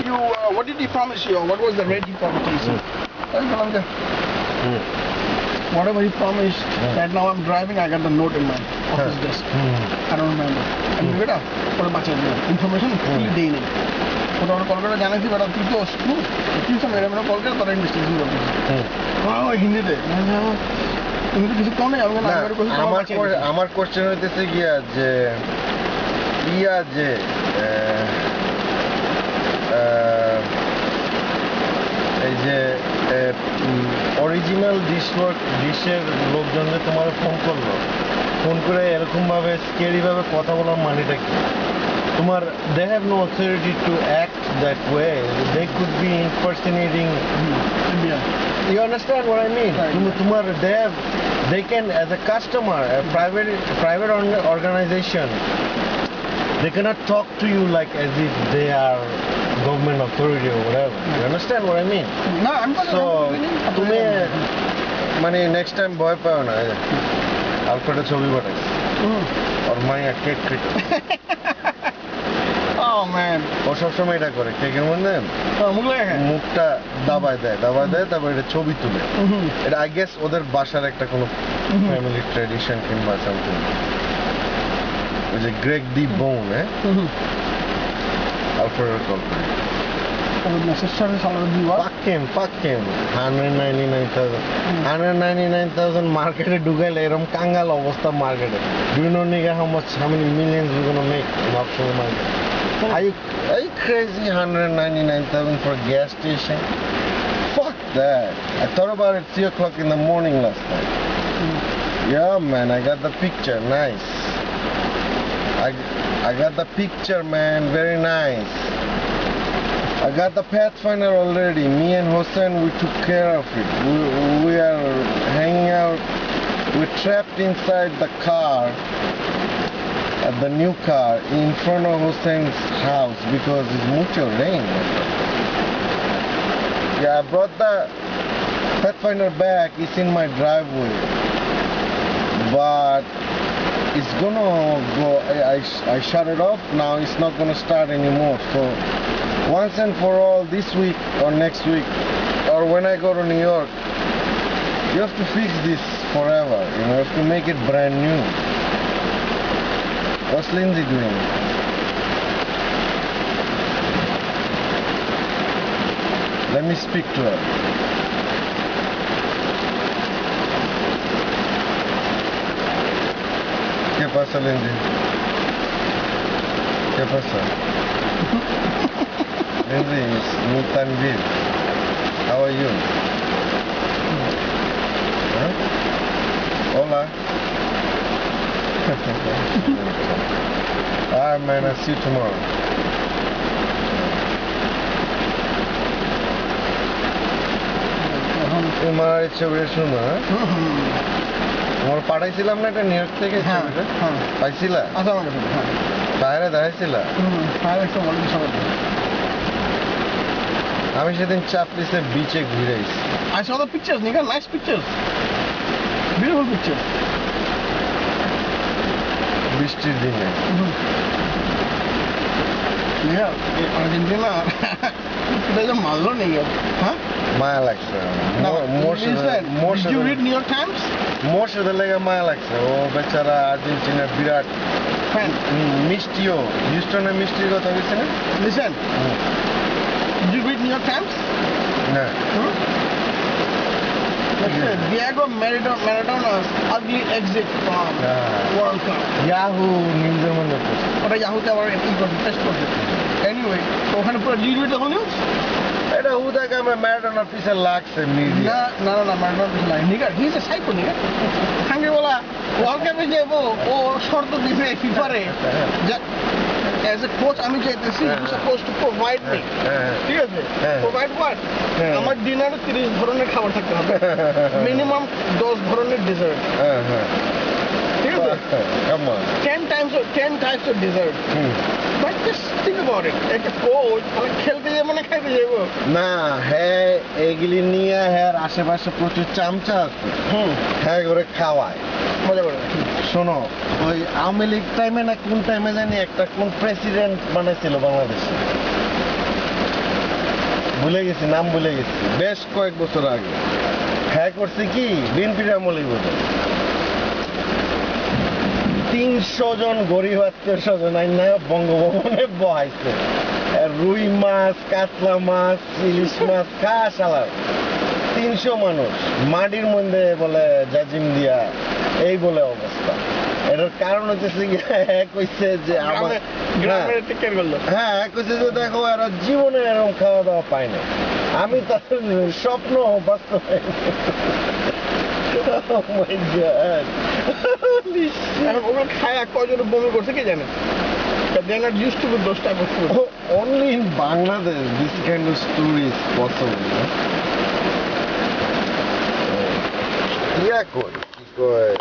you what did he promise you? What was the rate he promised you? Whatever he promised. Right now I'm driving. I got the note in my office desk. I don't remember. And beta, what about information? Free day. What on call kara janai thi beta tu to screw. Tu sa mere call kar tara investigation kar diye. Wow, Hindi te. তুমি তো কিছু কম নেই আমার question হইতেছে গিয়া যে এই যে অরিজিনাল ডিশের লোকজন যে তোমার ফোন করলো, ফোন করে এরকম ভাবে স্কেরি ভাবে কথা বলার মানেটা কি? তোমার they have no authority to act that way. They could be impersonating India. You understand what I mean? Tomorrow they can, as a customer, a private organization, they cannot talk to you like as if they are government authority or whatever. You understand what I mean? No, I'm not. So, তুমি মানে next time ভয় পাও না। আলফ্রেডের ছবি পাঠাই। আর মাইয়া cake cake. Oh man. ও সবসময় এটা করে কেকের মধ্যে মুখটা দাবায় দেয় তারপর এটা ছবি তুলে। এটা আই গেস ওদের বাসার একটা কোনো ফ্যামিলি ট্র্যাডিশন কিংবা সামথিং। ওই যে গ্রেগ ডি বোন আলফ্রেডের কল করে। Fuck him. 199,000 মার্কেটে ঢুকাইলে এরকম কাঙ্গাল অবস্থা মার্কেটে। Do you know nigga how many millions we're gonna make in offshore market? Are you crazy? 199,000 for a gas station? Fuck that. I thought about it 3 o'clock in the morning last night. Yeah man, I got the picture. Nice. I got the picture man, very nice. I got the Pathfinder already. Me and Hossein, we took care of it. We are hanging out. We're trapped inside the car, the new car, in front of Hossein's house because it's mucho rain. Yeah, I brought the Pathfinder back. It's in my driveway, but it's gonna go. I shut it off now. It's not gonna start anymore. So once and for all, this week or next week, or when I go to New York, you have to fix this forever. You have to make it brand new. What's Lindsay doing? Let me speak to her. ¿Qué pasa, Lindsay? ¿Qué pasa? Lindsay, it's me Tanvir. How are you? Huh? Hola. Alright man, I'll see you tomorrow. তোমার ছবিটা শুনো, তোমার পাঠাইছিলাম না একটা new York থেকে ছবিটা, পাইছিলা? বাইরে দেখাইছিলা? আমি সেদিন চাপলিসে বিচে ঘুরে এসেছি। I saw the pictures, nigga. Nice pictures. Beautiful pictures. বৃষ্টির দিনে। আর্জেন্টিনা এটা মারলো নাকি? হ্যাঁ, মায়া লাগছে। Did you read New York Times? মোর্শেদের লেগে মায়া লাগছে। ও বেচারা আর্জেন্টিনার বিরাট ফ্যান। মিষ্টিও হিউস্টনের মিষ্টির কথা বলছে না? Listen. Did you read New York Times? না। Diego Maradona's ugly exit from World Cup. Yahoo নিউজের মধ্যে ওটা ইয়াহুতে আবার টেস্ট করছে। Anyway, তো ওখানে পুরো did you read the whole news? এটা হুদাকে আমার ম্যারাডোনার পিছে লাগছে মিডিয়া। না ম্যারাডোনা নাই। নিগা he's a psycho নিগা। খাঙ্গে বলা ওয়ার্ল্ড কাপে যাবো, ও শর্ত দিবে ফিফারে as a coach আমি চাইতেছি you supposed to provide me. ঠিক আছে? Provide what? আমার ডিনারে 30 ধরনের খাবার থাকতে হবে, মিনিমাম 10 ধরনের ডেজার্ট। ঠিক আছে? Come on. 10 types of dessert. But just think about it. একটা কোচ খেলতে যাবো না খাইতে যাবো? না, হ্যাঁ এগুলি নিয়ে হ্যাঁ আশেপাশে প্রচুর চামচা আছে। হ্যাঁ করে খাওয়ায় মজা করে। শোনো, ওই আওয়ামী লীগ টাইমে না কোন টাইমে জানি একটা কোন প্রেসিডেন্ট বানাইছিল বাংলাদেশে, ভুলে গেছি, নাম ভুলে গেছি, বেশ কয়েক বছর আগে। হ্যাঁ করছে কি বিএনপির আমলেই বোধ 300 জন গরিব আত্মীয় স্বজন আইনা বঙ্গভবনে বহাইছে। রুই মাছ, কাতলা মাছ, ইলিশ মাছ খাস আলার 300 মানুষ মাটির মধ্যে বলে জাজিম দিয়া, এই বলে অবস্থা। এটার কারণ হচ্ছে কইছে যে আমার গ্রামে টেকের করলো। হ্যাঁ কইছে যে দেখো এরা জীবনে এরকম খাওয়া দাওয়া পায় না, আমি তাদের স্বপ্ন বাস্তবায়ন। Oh my God. Holy shit. এখন ওগুলো খায় কয়জন বমি করছে কি জানেন? They are not used to those type of food. Only in Bangladesh this kind of story is possible. কি কয়